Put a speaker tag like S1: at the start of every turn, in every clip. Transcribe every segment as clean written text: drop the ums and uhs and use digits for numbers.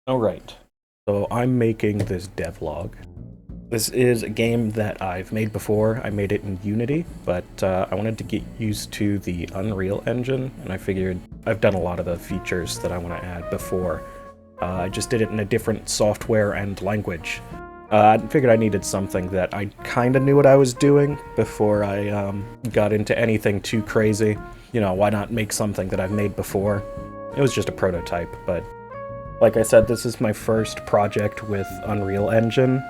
S1: Alright, so I'm making this devlog. This is a game that I've made before. I made it in Unity, but I wanted to get used to the Unreal Engine, and I figured I've done a lot of the features that I want to add before. I just did it in a different software and language. I figured I needed something that I kind of knew what I was doing before I got into anything too crazy. You know, why not make something that I've made before? It was just a prototype, but like I said, this is my first project with Unreal Engine.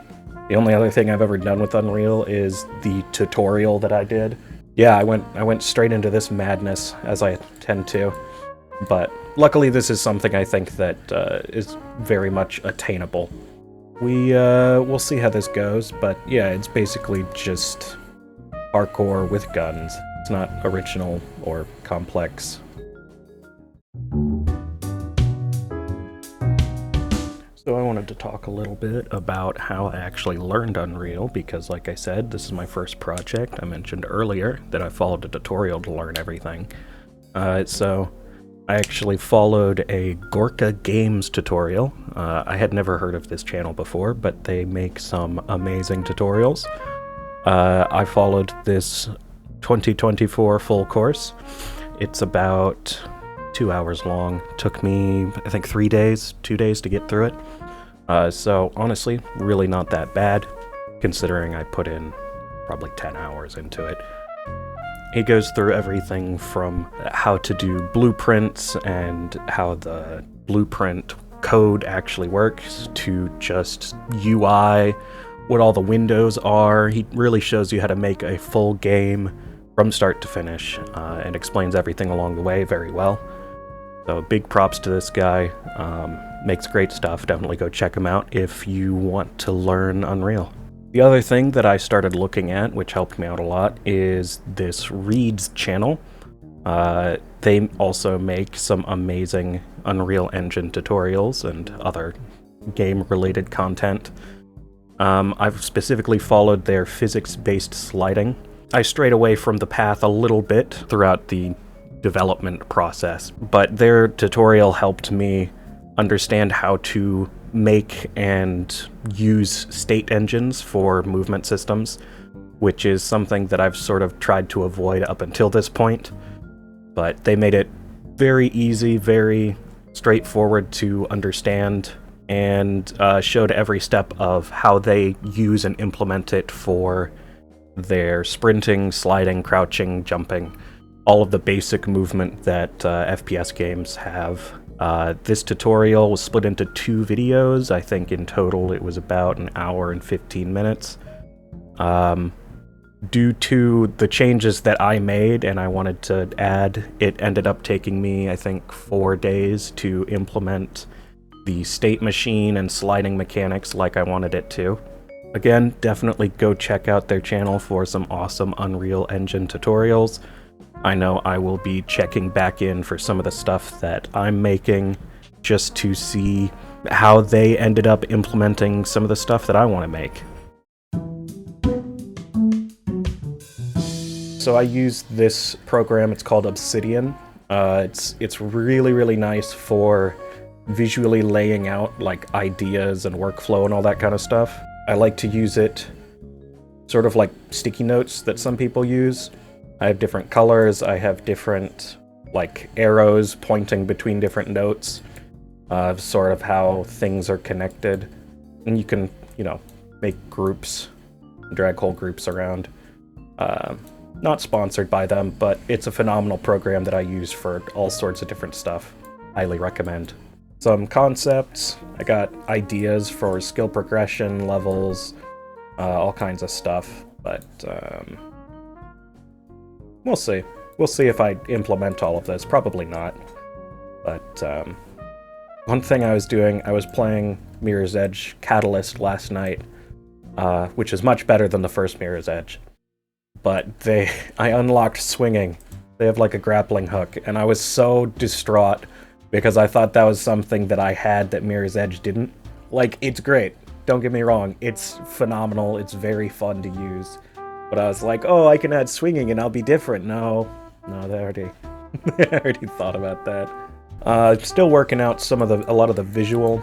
S1: The only other thing I've ever done with Unreal is the tutorial that I did. Yeah, I went straight into this madness, as I tend to. But luckily this is something I think that is very much attainable. We'll see how this goes, but yeah, it's basically just parkour with guns. It's not original or complex. So I wanted to talk a little bit about how I actually learned Unreal, because like I said, this is my first project. I mentioned earlier that I followed a tutorial to learn everything. So I actually followed a Gorka Games tutorial. I had never heard of this channel before, but they make some amazing tutorials. I followed this 2024 full course. It's about 2 hours long. Took me, I think, 2 days to get through it. So honestly, really not that bad, considering I put in probably 10 hours into it. He goes through everything from how to do blueprints and how the blueprint code actually works to just UI, what all the windows are. He really shows you how to make a full game from start to finish, and explains everything along the way very well. So big props to this guy. Makes great stuff. Definitely go check him out if you want to learn Unreal. The other thing that I started looking at, which helped me out a lot, is this Reed's channel. They also make some amazing Unreal Engine tutorials and other game-related content. I've specifically followed their physics-based sliding. I strayed away from the path a little bit throughout the development process, but their tutorial helped me understand how to make and use state engines for movement systems, which is something that I've sort of tried to avoid up until this point. But they made it very easy, very straightforward to understand, and showed every step of how they use and implement it for their sprinting, sliding, crouching, jumping, all of the basic movement that FPS games have. This tutorial was split into 2 videos. I think in total it was about 1 hour and 15 minutes. Due to the changes that I made and I wanted to add, it ended up taking me, I think, 4 days to implement the state machine and sliding mechanics like I wanted it to. Again, definitely go check out their channel for some awesome Unreal Engine tutorials. I know I will be checking back in for some of the stuff that I'm making just to see how they ended up implementing some of the stuff that I want to make. So I use this program, it's called Obsidian. It's really, really nice for visually laying out like ideas and workflow and all that kind of stuff. I like to use it sort of like sticky notes that some people use. I have different colors, I have different, like, arrows pointing between different notes, sort of how things are connected. And you can, you know, make groups, drag whole groups around. Not sponsored by them, but it's a phenomenal program that I use for all sorts of different stuff. Highly recommend. Some concepts, I got ideas for skill progression, levels, all kinds of stuff, but, we'll see. We'll see if I implement all of this. Probably not. But, one thing I was doing, I was playing Mirror's Edge Catalyst last night, which is much better than the first Mirror's Edge. But I unlocked swinging. They have like a grappling hook, and I was so distraught because I thought that was something that I had that Mirror's Edge didn't. Like, it's great. Don't get me wrong. It's phenomenal. It's very fun to use. But I was like, oh, I can add swinging and I'll be different. No, they already thought about that. Still working out a lot of the visual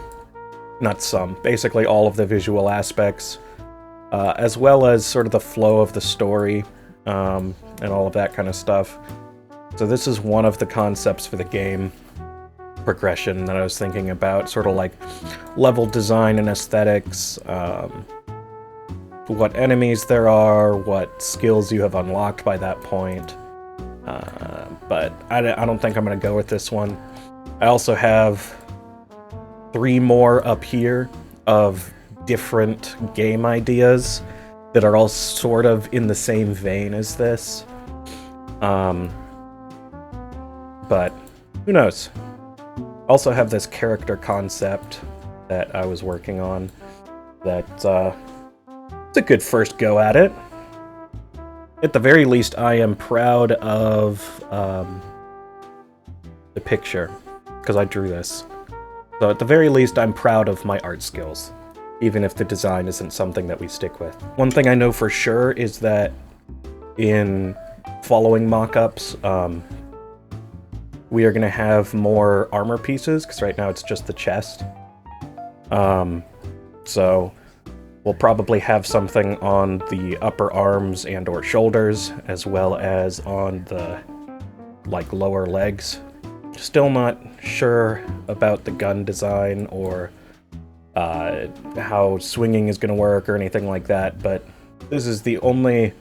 S1: not some, basically all of the visual aspects, as well as sort of the flow of the story, and all of that kind of stuff. So this is one of the concepts for the game progression that I was thinking about, sort of like level design and aesthetics, what enemies there are, what skills you have unlocked by that point. But I don't think I'm going to go with this one. I also have 3 more up here of different game ideas that are all sort of in the same vein as this. But who knows? Also have this character concept that I was working on that it's a good first go at it. At the very least, I am proud of the picture, because I drew this. So at the very least, I'm proud of my art skills, even if the design isn't something that we stick with. One thing I know for sure is that in following mock-ups, we are going to have more armor pieces, because right now it's just the chest. So we'll probably have something on the upper arms and or shoulders, as well as on the lower legs. Still not sure about the gun design or how swinging is going to work or anything like that, but this is the only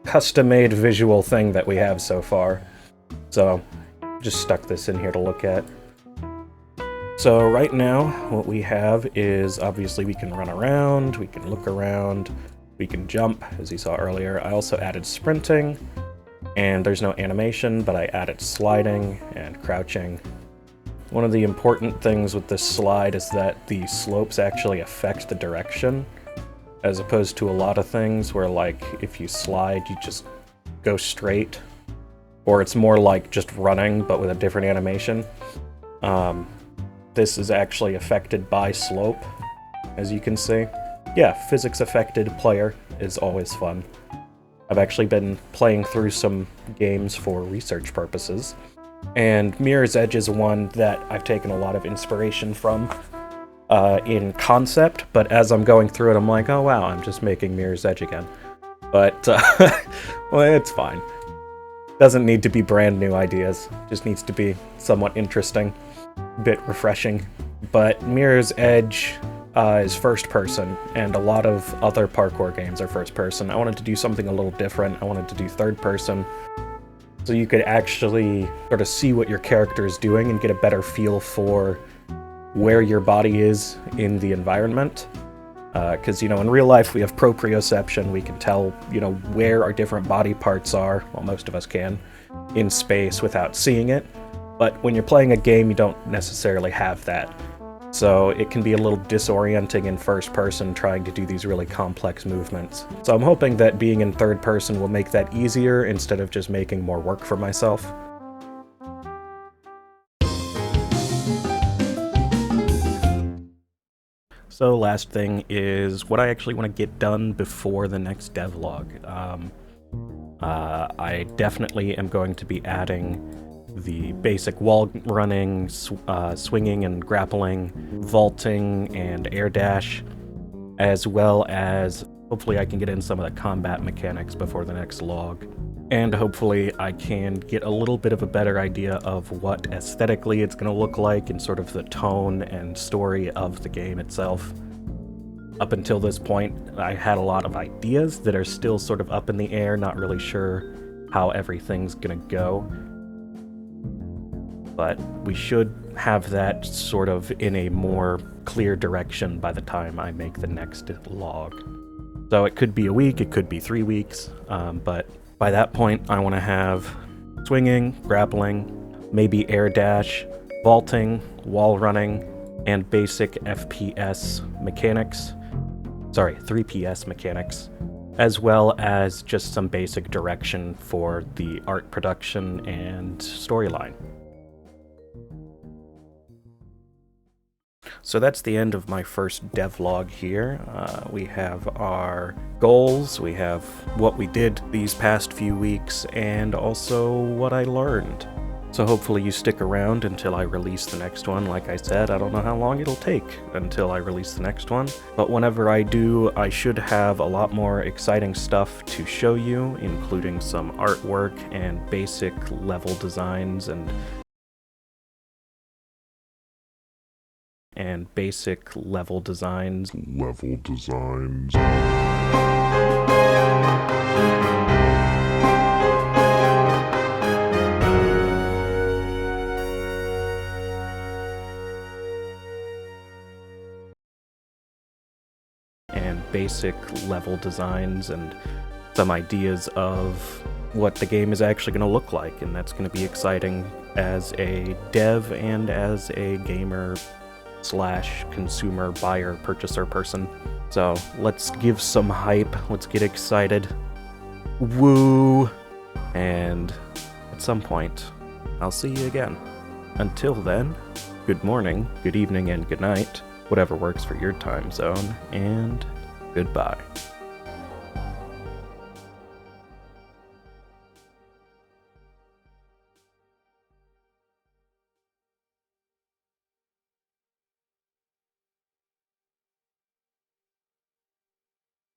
S1: custom-made visual thing that we have so far. So just stuck this in here to look at. So right now, what we have is, obviously we can run around, we can look around, we can jump, as you saw earlier. I also added sprinting, and there's no animation, but I added sliding and crouching. One of the important things with this slide is that the slopes actually affect the direction, as opposed to a lot of things where, like, if you slide, you just go straight, or it's more like just running, but with a different animation. This is actually affected by slope, as you can see. Yeah, physics-affected player is always fun. I've actually been playing through some games for research purposes, and Mirror's Edge is one that I've taken a lot of inspiration from in concept, but as I'm going through it, I'm like, oh wow, I'm just making Mirror's Edge again. But, well, it's fine. Doesn't need to be brand new ideas, just needs to be somewhat interesting. Bit refreshing. But Mirror's Edge is first person, and a lot of other parkour games are first person. I wanted to do something a little different. I wanted to do third person, so you could actually sort of see what your character is doing and get a better feel for where your body is in the environment. Because, you know, in real life we have proprioception, we can tell, you know, where our different body parts are, well, most of us can, in space without seeing it. But when you're playing a game, you don't necessarily have that. So it can be a little disorienting in first person trying to do these really complex movements. So I'm hoping that being in third person will make that easier instead of just making more work for myself. So last thing is what I actually want to get done before the next devlog. I definitely am going to be adding the basic wall running, swinging and grappling, vaulting and air dash, as well as hopefully I can get in some of the combat mechanics before the next log. And hopefully I can get a little bit of a better idea of what aesthetically it's going to look like and sort of the tone and story of the game itself. Up until this point, I had a lot of ideas that are still sort of up in the air, not really sure how everything's going to go. But we should have that sort of in a more clear direction by the time I make the next log. So it could be a week, it could be 3 weeks, but by that point I want to have swinging, grappling, maybe air dash, vaulting, wall running, and basic FPS mechanics. Sorry, 3PS mechanics, as well as just some basic direction for the art production and storyline. So that's the end of my first devlog here. We have our goals, we have what we did these past few weeks, and also what I learned. So hopefully you stick around until I release the next one. Like I said, I don't know how long it'll take until I release the next one, but whenever I do, I should have a lot more exciting stuff to show you, including some artwork and basic level designs and basic level designs. Basic level designs and some ideas of what the game is actually going to look like, and that's going to be exciting as a dev and as a gamer / consumer buyer purchaser person. So let's give some hype, let's get excited, woo, and at some point I'll see you again. Until then, good morning, good evening, and good night, whatever works for your time zone, and goodbye.